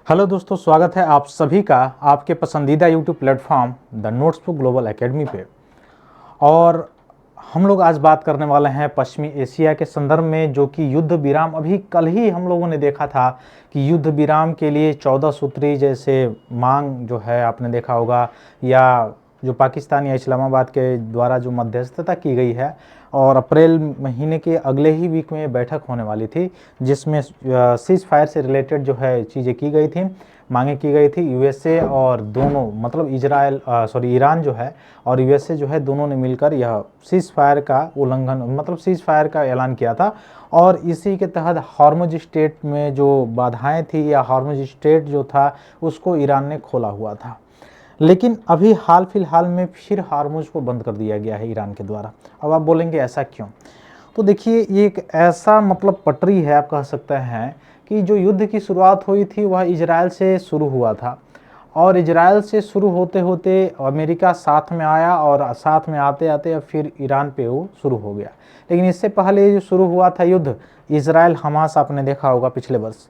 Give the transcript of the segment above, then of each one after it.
Hello दोस्तों, स्वागत है आप सभी का आपके पसंदीदा YouTube platform the notebook global academy पे। और हम लोग आज बात करने वाले हैं पश्चिमी एशिया के संदर्भ में, जो कि युद्ध विराम अभी कल ही हम लोगों ने देखा था कि युद्ध विराम के लिए 14 सूत्री जैसे मांग जो है आपने देखा होगा, या जो पाकिस्तान या इस्लामाबाद के द्वारा जो मध्यस्थता की गई है। और अप्रैल महीने के अगले ही वीक में बैठक होने वाली थी, जिसमें सीज फायर से रिलेटेड जो है चीज़ें की गई थी, मांगे की गई थी। यूएसए और दोनों मतलब ईरान जो है और यूएसए जो है, दोनों ने मिलकर यह सीज फायर का उल्लंघन मतलब सीज फायर का ऐलान किया था। और इसी के तहत हॉर्मुज स्ट्रेट में जो बाधाएं थी या हॉर्मुज स्ट्रेट जो था उसको ईरान ने खोला हुआ था। लेकिन अभी हाल फिलहाल में फिर हॉर्मुज को बंद कर दिया गया है ईरान के द्वारा। अब आप बोलेंगे ऐसा क्यों? तो देखिए, ये एक ऐसा मतलब पटरी है, आप कह सकते हैं कि जो युद्ध की शुरुआत हुई थी वह इजराइल से शुरू हुआ था। और इजराइल से शुरू होते होते अमेरिका साथ में आया, और साथ में आते आते अब फिर ईरान पे वो शुरू हो गया। लेकिन इससे पहले जो शुरू हुआ था युद्ध, इजराइल हमास, आपने देखा होगा पिछले वर्ष।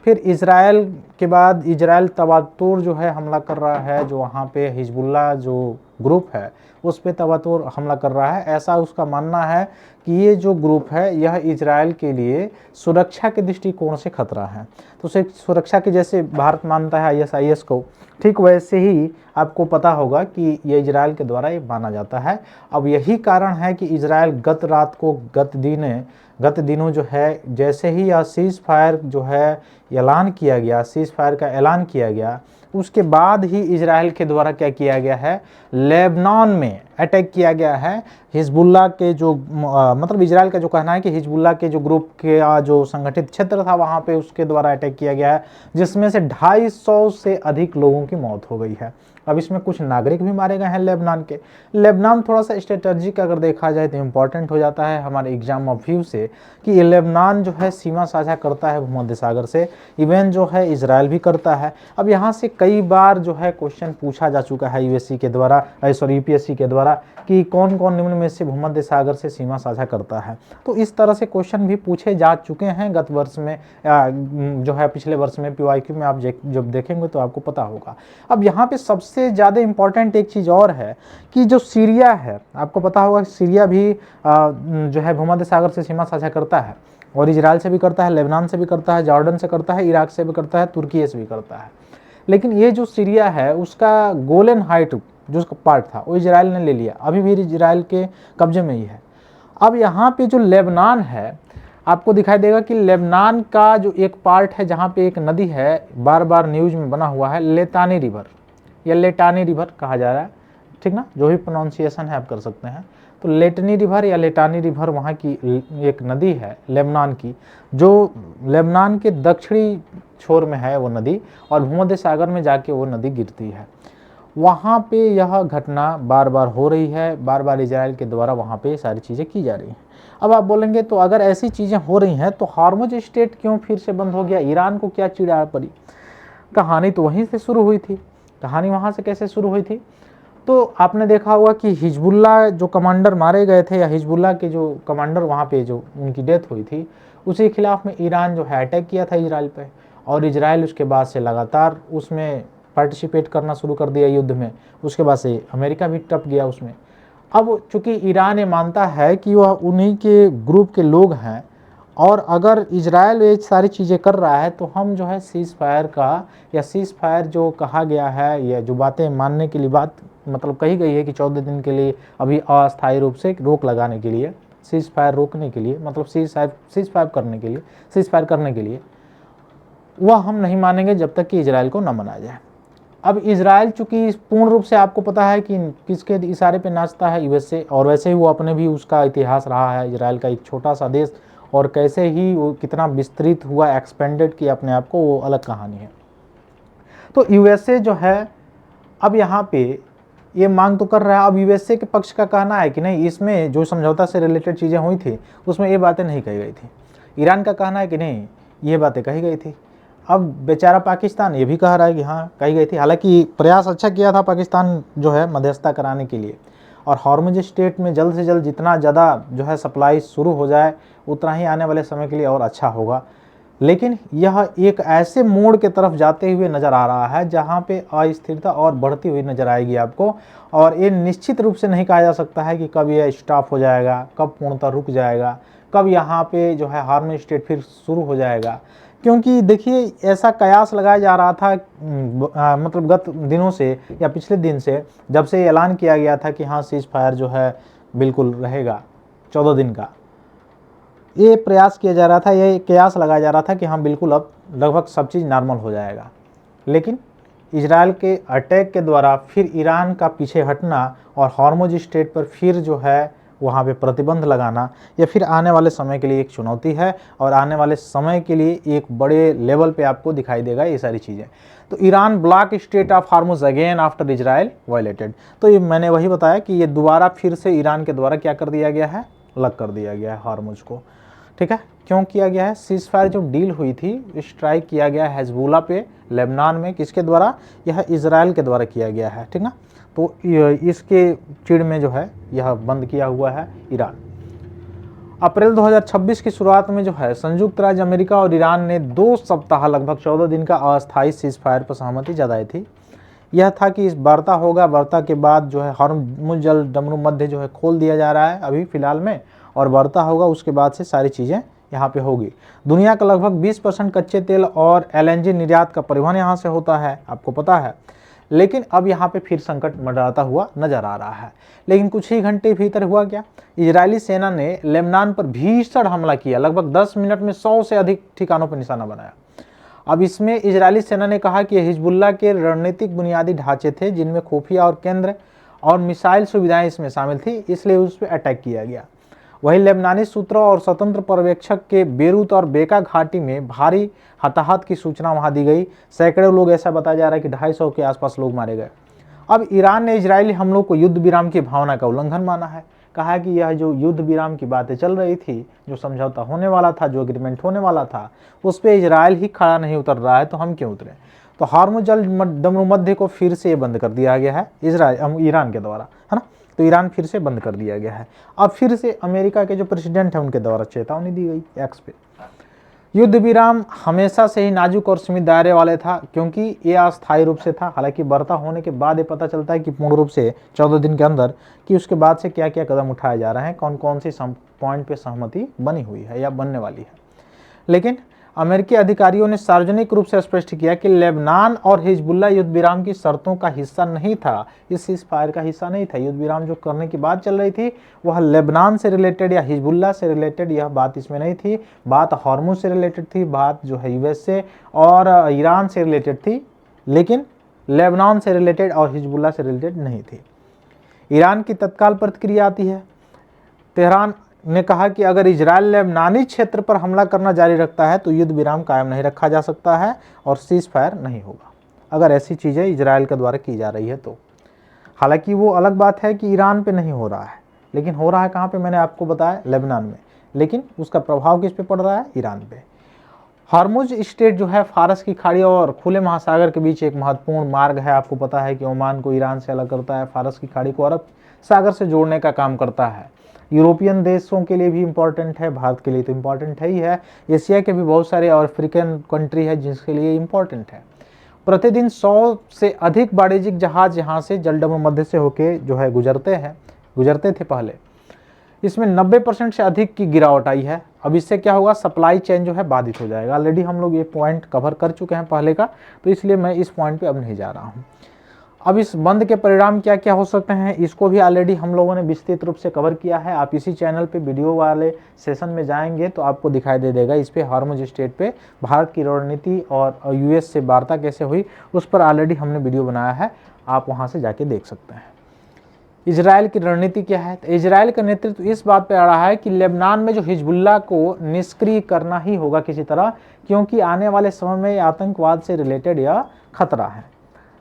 फिर इजराइल के बाद इजराइल तवातुर जो है हमला कर रहा है, जो वहाँ पे हिजबुल्ला जो ग्रुप है उस पे तवातुर हमला कर रहा है। ऐसा उसका मानना है कि ये जो ग्रुप है यह इजराइल के लिए सुरक्षा के दृष्टिकोण से खतरा है। तो उसे सुरक्षा के जैसे भारत मानता है आईएसआईएस को, ठीक वैसे ही आपको पता होगा कि ये इजराइल के द्वारा ये माना जाता है। अब यही कारण है कि इजराइल गत रात को गत दिनों जो है, जैसे ही यह सीज फायर जो है ऐलान किया गया, सीज फायर का ऐलान किया गया, उसके बाद ही इजराइल के द्वारा क्या किया गया है, लेबनान में अटैक किया गया है। हिजबुल्ला के जो मतलब इजराइल का जो कहना है कि हिजबुल्ला के जो ग्रुप के जो संगठित क्षेत्र था वहाँ पे उसके द्वारा अटैक किया गया है, जिसमें से 250 से अधिक लोगों की मौत हो गई है। अब इसमें कुछ नागरिक भी मारे गए हैं लेबनान के। लेबनान थोड़ा सा स्ट्रेटजिक अगर देखा जाए तो इम्पॉर्टेंट हो जाता है हमारे एग्जाम ऑफ व्यू से, कि लेबनान जो है सीमा साझा करता है भूमध्य सागर से, इवन जो है इजराइल भी करता है। अब यहाँ से कई बार जो है क्वेश्चन पूछा जा चुका है यूपीएससी के द्वारा कि कौन कौन निम्न में से भूमध्य सागर से सीमा साझा करता है। तो इस तरह से क्वेश्चन भी पूछे जा चुके हैं गत वर्ष में, जो है पिछले वर्ष में पीवाईक्यू में आप जब देखेंगे तो आपको पता होगा। अब यहाँ पे सबसे ज़्यादा इम्पॉर्टेंट एक चीज़ और है कि जो सीरिया है, आपको पता होगा सीरिया भी जो है भूमध्य सागर से सीमा साझा करता है, और इजराइल से भी करता है, लेबनान से भी करता है, जॉर्डन से करता है, इराक से भी करता है, तुर्की से भी करता है। लेकिन ये जो सीरिया है उसका गोलन हाइट जो उसका पार्ट था वो इजराइल ने ले लिया, अभी भी इजराइल के कब्जे में ही है। अब यहाँ पे जो लेबनान है, आपको दिखाई देगा कि लेबनान का जो एक पार्ट है जहाँ पे एक नदी है, बार बार न्यूज में बना हुआ है, लेतानी रिवर या लेटानी रिवर कहा जा रहा है, ठीक ना, जो भी प्रोनाउंसिएशन है आप कर सकते हैं। तो लेटनी रिवर या लेटानी रिवर वहाँ की एक नदी है लेबनान की, जो लेबनान के दक्षिणी छोर में है वो नदी, और भूमध्य सागर में जाके वो नदी गिरती है। वहाँ पे यह घटना बार बार हो रही है, बार बार इजराइल के द्वारा वहाँ पे सारी चीज़ें की जा रही हैं। अब आप बोलेंगे तो अगर ऐसी चीज़ें हो रही हैं तो हॉर्मुज स्ट्रेट क्यों फिर से बंद हो गया, ईरान को क्या चिढ़ा पड़ी? कहानी तो वहीं से शुरू हुई थी। कहानी वहाँ से कैसे शुरू हुई थी? तो आपने देखा होगा कि हिजबुल्ला जो कमांडर मारे गए थे, या हिजबुल्ला के जो कमांडर वहाँ पे जो उनकी डेथ हुई थी, उसी खिलाफ में ईरान जो है अटैक किया था इजराइल पे, और इजराइल उसके बाद से लगातार उसमें पार्टिसिपेट करना शुरू कर दिया युद्ध में। उसके बाद से अमेरिका भी टप गया उसमें। अब चूंकि ईरान ये मानता है कि वह उन्हीं के ग्रुप के लोग हैं, और अगर इजराइल ये सारी चीज़ें कर रहा है तो हम जो है सीज फायर का, या सीज फायर जो कहा गया है या जो बातें मानने के लिए बात मतलब कही गई है कि 14 दिन के लिए अभी अस्थायी रूप से रोक लगाने के लिए, सीज फायर रोकने के लिए, मतलब सीज फायर करने के लिए वह हम नहीं मानेंगे जब तक कि इजराइल को न मनाया जाए। अब इजराइल चूंकि पूर्ण रूप से आपको पता है कि किसके इशारे पे नाचता है, यूएसए, और वैसे ही वो अपने भी उसका इतिहास रहा है इजराइल का, एक छोटा सा देश, और कैसे ही वो कितना विस्तृत हुआ, एक्सपेंडेड किया अपने आप को, वो अलग कहानी है। तो यूएसए जो है अब यहाँ पे ये मांग तो कर रहा है। अब यूएसए के पक्ष का कहना है कि नहीं, इसमें जो समझौता से रिलेटेड चीज़ें हुई थी उसमें ये बातें नहीं कही गई थी। ईरान का कहना है कि नहीं, ये बातें कही गई थी। अब बेचारा पाकिस्तान ये भी कह रहा है कि हाँ कही गई थी। हालांकि प्रयास अच्छा किया था पाकिस्तान जो है मध्यस्थता कराने के लिए, और हॉर्मुज स्ट्रेट में जल्द से जल्द जितना ज़्यादा जो है सप्लाई शुरू हो जाए उतना ही आने वाले समय के लिए और अच्छा होगा। लेकिन यह एक ऐसे मोड़ के तरफ जाते हुए नज़र आ रहा है जहां पे अस्थिरता और बढ़ती हुई नज़र आएगी आपको। और ये निश्चित रूप से नहीं कहा जा सकता है कि कब यह स्टॉप हो जाएगा, कब पूर्णतः रुक जाएगा, कब यहाँ पे जो है हार्मोन स्टेट फिर शुरू हो जाएगा। क्योंकि देखिए ऐसा कयास लगाया जा रहा था मतलब गत दिनों से या पिछले दिन से, जब से ऐलान किया गया था कि हाँ सीज फायर जो है बिल्कुल रहेगा 14 दिन का, ये प्रयास किया जा रहा था, ये कयास लगाया जा रहा था कि हाँ बिल्कुल अब लगभग सब चीज़ नॉर्मल हो जाएगा। लेकिन इजराइल के अटैक के द्वारा फिर ईरान का पीछे हटना और हॉर्मुज स्ट्रेट पर फिर जो है वहाँ पे प्रतिबंध लगाना, या फिर आने वाले समय के लिए एक चुनौती है और आने वाले समय के लिए एक बड़े लेवल पे आपको दिखाई देगा ये सारी चीज़ें। तो Iran block straight of Hormuz again after Israel violated. तो ये मैंने वही बताया कि ये दोबारा फिर से ईरान के द्वारा क्या कर दिया गया है, अलग कर दिया गया है हॉर्मुज को। ठीक है, क्यों किया गया है? सीज फायर जो डील हुई थी, स्ट्राइक किया गया है हिजबुल्लाह पे लेबनान में, किसके द्वारा? यह इजराइल के द्वारा किया गया है। ठीक ना, तो इसके चिड़ में जो है यह बंद किया हुआ है ईरान। अप्रैल 2026 की शुरुआत में जो है संयुक्त राज्य अमेरिका और ईरान ने 2 सप्ताह लगभग 14 दिन का अस्थायी सीज फायर पर सहमति जताई थी। यह था कि इस वार्ता होगा, वार्ता के बाद जो है हॉर्मुज जल डमरू मध्य जो है खोल दिया जा रहा है अभी फिलहाल में, और वार्ता होगा उसके बाद से सारी चीज़ें यहाँ पे होगी। दुनिया का लगभग 20% कच्चे तेल और एलएनजी निर्यात का परिवहन यहाँ से होता है, आपको पता है। लेकिन अब यहाँ पे फिर संकट मंडराता हुआ नजर आ रहा है। लेकिन कुछ ही घंटे भीतर हुआ क्या, इजरायली सेना ने लेबनान पर भीषण हमला किया, लगभग 10 मिनट में 100 से अधिक ठिकानों पर निशाना बनाया। अब इसमें इजरायली सेना ने कहा कि हिजबुल्लाह के रणनीतिक बुनियादी ढांचे थे जिनमें खुफिया और केंद्र और मिसाइल सुविधाएं इसमें शामिल थी, इसलिए उस पर अटैक किया गया। वहीं लेबनानी सूत्रों और स्वतंत्र पर्यवेक्षक के बेरूत और बेका घाटी में भारी हताहत की सूचना वहां दी गई। सैकड़ों लोग, ऐसा बताया जा रहा है कि 250 के आसपास लोग मारे गए। अब ईरान ने इजरायली हमलों को युद्ध विराम की भावना का उल्लंघन माना है। कहा है कि यह जो युद्ध विराम की बातें चल रही थी, जो समझौता होने वाला था, जो एग्रीमेंट होने वाला था, उस पर इजराइल ही खड़ा नहीं उतर रहा है, तो हम क्यों उतरे। तो हॉर्मुज जल डमरू मध्य को फिर से बंद कर दिया गया है ईरान के द्वारा, है ना। तो ईरान फिर से बंद कर दिया गया है। अब फिर से अमेरिका के जो प्रेसिडेंट है उनके द्वारा चेतावनी दी गई एक्स पे। युद्ध विराम हमेशा से ही नाजुक और सीमित दायरे वाले था, क्योंकि ये अस्थायी रूप से था। हालांकि वार्ता होने के बाद ये पता चलता है कि पूर्ण रूप से 14 दिन के अंदर कि उसके बाद से क्या क्या कदम उठाए जा रहे हैं, कौन कौन सी पॉइंट पे सहमति बनी हुई है या बनने वाली है। लेकिन अमेरिकी अधिकारियों ने सार्वजनिक रूप से स्पष्ट किया कि लेबनान और हिजबुल्लाह युद्ध विराम की शर्तों का हिस्सा नहीं था, इस सीज फायर का हिस्सा नहीं था। युद्ध विराम जो करने की बात चल रही थी वह लेबनान से रिलेटेड या हिजबुल्लाह से रिलेटेड, यह बात इसमें नहीं थी। बात हॉर्मुज से रिलेटेड थी, बात जो है यूएस से और ईरान से रिलेटेड थी, लेकिन लेबनान से रिलेटेड और हिजबुल्लाह से रिलेटेड नहीं थी। ईरान की तत्काल प्रतिक्रिया आती है। तेहरान ने कहा कि अगर इजराइल लेबनानी क्षेत्र पर हमला करना जारी रखता है तो युद्ध विराम कायम नहीं रखा जा सकता है और सीज फायर नहीं होगा, अगर ऐसी चीज़ें इजराइल के द्वारा की जा रही है तो। हालांकि वो अलग बात है कि ईरान पे नहीं हो रहा है, लेकिन हो रहा है कहाँ पे, मैंने आपको बताया लेबनान में। लेकिन उसका प्रभाव किस पे पड़ रहा है? ईरान पे। हॉर्मुज स्ट्रेट जो है फारस की खाड़ी और खुले महासागर के बीच एक महत्वपूर्ण मार्ग है। आपको पता है कि ओमान को ईरान से अलग करता है, फारस की खाड़ी को अरब सागर से जोड़ने का काम करता है। यूरोपियन देशों के लिए भी इम्पॉर्टेंट है, भारत के लिए तो इम्पॉर्टेंट है ही है, एशिया के भी बहुत सारे और अफ्रीकन कंट्री है जिसके लिए इम्पॉर्टेंट है। प्रतिदिन 100 से अधिक वाणिज्यिक जहाज यहाँ से जलडमरू मध्य से होके जो है गुजरते थे पहले। इसमें 90% से अधिक की गिरावट आई है। अब इससे क्या होगा, सप्लाई चेन जो है बाधित हो जाएगा। ऑलरेडी हम लोग ये पॉइंट कवर कर चुके हैं पहले का, तो इसलिए मैं इस पॉइंट पे अब नहीं जा रहा हूँ। अब इस बंद के परिणाम क्या क्या हो सकते हैं, इसको भी ऑलरेडी हम लोगों ने विस्तृत रूप से कवर किया है। आप इसी चैनल पे वीडियो वाले सेशन में जाएंगे तो आपको दिखाई दे देगा। इस पे हॉर्मुज स्ट्रेट पे भारत की रणनीति और यूएस से वार्ता कैसे हुई, उस पर ऑलरेडी हमने वीडियो बनाया है, आप वहाँ से जाके देख सकते हैं। इजराइल की रणनीति क्या है? तो इजराइल का नेतृत्व इस बात पर आ रहा है कि लेबनान में जो हिजबुल्लाह को निष्क्रिय करना ही होगा किसी तरह, क्योंकि आने वाले समय में आतंकवाद से रिलेटेड यह खतरा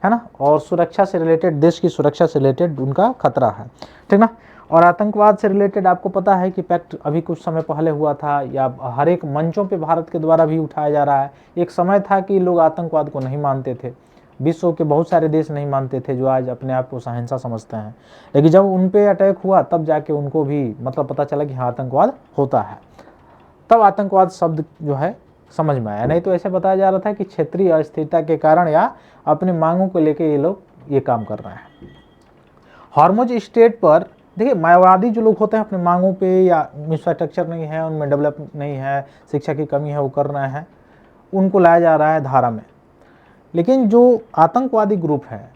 है ना, और सुरक्षा से रिलेटेड, देश की सुरक्षा से रिलेटेड उनका खतरा है, ठीक ना। और आतंकवाद से रिलेटेड आपको पता है कि पैक्ट अभी कुछ समय पहले हुआ था, या हर एक मंचों पे भारत के द्वारा भी उठाया जा रहा है। एक समय था कि लोग आतंकवाद को नहीं मानते थे, विश्व के बहुत सारे देश नहीं मानते थे, जो आज अपने आप को सहिंसा समझते हैं। लेकिन जब उन पे अटैक हुआ तब जाके उनको भी मतलब पता चला कि हाँ आतंकवाद होता है। तब आतंकवाद शब्द जो है समझ में आया। नहीं तो ऐसे बताया जा रहा था कि क्षेत्रीय अस्थिरता के कारण या अपनी मांगों को लेकर ये लोग ये काम कर रहे हैं। हॉर्मुज स्ट्रेट पर देखिए, मायावादी जो लोग होते हैं अपनी मांगों पे या इंफ्रास्ट्रक्चर नहीं है, उनमें डेवलप नहीं है, शिक्षा की कमी है, वो कर रहे हैं, उनको लाया जा रहा है धारा में। लेकिन जो आतंकवादी ग्रुप है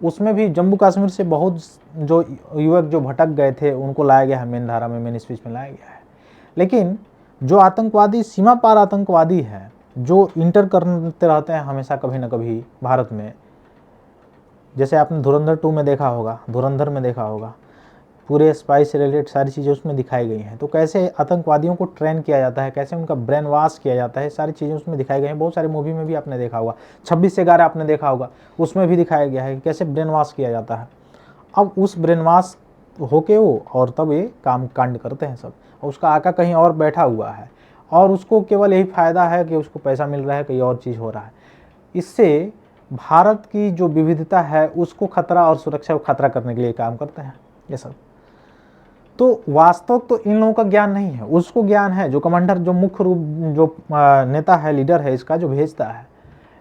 उसमें भी जम्मू कश्मीर से बहुत जो युवक जो भटक गए थे उनको लाया गया है मेन धारा में, मेन स्पीच में लाया गया है। लेकिन जो आतंकवादी सीमा पार आतंकवादी है जो इंटर करते रहते हैं हमेशा कभी ना कभी भारत में, जैसे आपने धुरंधर 2 में देखा होगा, धुरंधर में देखा होगा, पूरे स्पाई से रिलेटेड सारी चीज़ें उसमें दिखाई गई हैं। तो कैसे आतंकवादियों को ट्रेन किया जाता है, कैसे उनका ब्रेन वॉश किया जाता है, सारी चीज़ें उसमें दिखाई गई हैं। बहुत सारे मूवी में भी आपने देखा होगा, 26/11 आपने देखा होगा, उसमें भी दिखाया गया है कि कैसे ब्रेन वॉश किया जाता है। अब उस ब्रेन वॉश होके वो और तब ये काम कांड करते हैं सब, और उसका आका कहीं और बैठा हुआ है और उसको केवल यही फ़ायदा है कि उसको पैसा मिल रहा है, कहीं और चीज़ हो रहा है। इससे भारत की जो विविधता है उसको खतरा और सुरक्षा को खतरा करने के लिए काम करते हैं ये सब। तो वास्तव तो इन लोगों का ज्ञान नहीं है, उसको ज्ञान है जो कमांडर, जो मुख्य रूप जो नेता है, लीडर है इसका, जो भेजता है।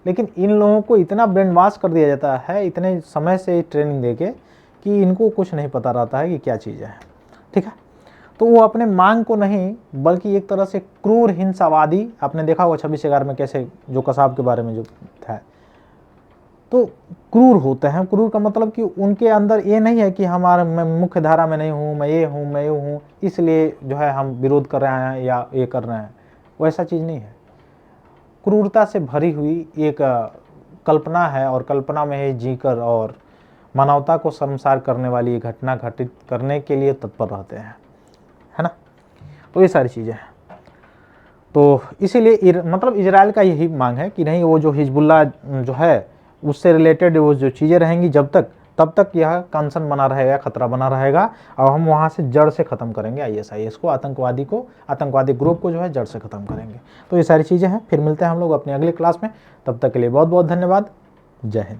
लेकिन इन लोगों को इतना ब्रेन वॉश कर दिया जाता है इतने समय से ट्रेनिंग देके कि इनको कुछ नहीं पता रहता है कि क्या चीज़ें हैं, ठीक है। तो वो अपने मांग को नहीं बल्कि एक तरह से क्रूर हिंसावादी, आपने देखा होगा 26/11 में कैसे जो कसाब के बारे में जो था, तो क्रूर होते हैं। क्रूर का मतलब कि उनके अंदर ये नहीं है कि हमारा, मैं मुख्य धारा में नहीं हूँ, मैं ये हूँ, मैं ये हूँ, इसलिए जो है हम विरोध कर रहे हैं या ये कर रहे हैं, वैसा चीज़ नहीं है। क्रूरता से भरी हुई एक कल्पना है और कल्पना में ही जीकर और मानवता को शर्मसार करने वाली घटना घटित करने के लिए तत्पर रहते हैं, है ना। तो ये सारी चीज़ें हैं। तो इसीलिए मतलब इजराइल का यही मांग है कि नहीं, वो जो हिजबुल्ला जो है उससे रिलेटेड वो जो चीज़ें रहेंगी तब तक यह कंसर्न बना रहेगा, खतरा बना रहेगा, और हम वहाँ से जड़ से ख़त्म करेंगे ISIS को, आतंकवादी ग्रुप को जो है जड़ से ख़त्म करेंगे। तो ये सारी चीज़ें हैं। फिर मिलते हैं हम लोग अपने अगले क्लास में, तब तक के लिए बहुत बहुत धन्यवाद। जय हिंद।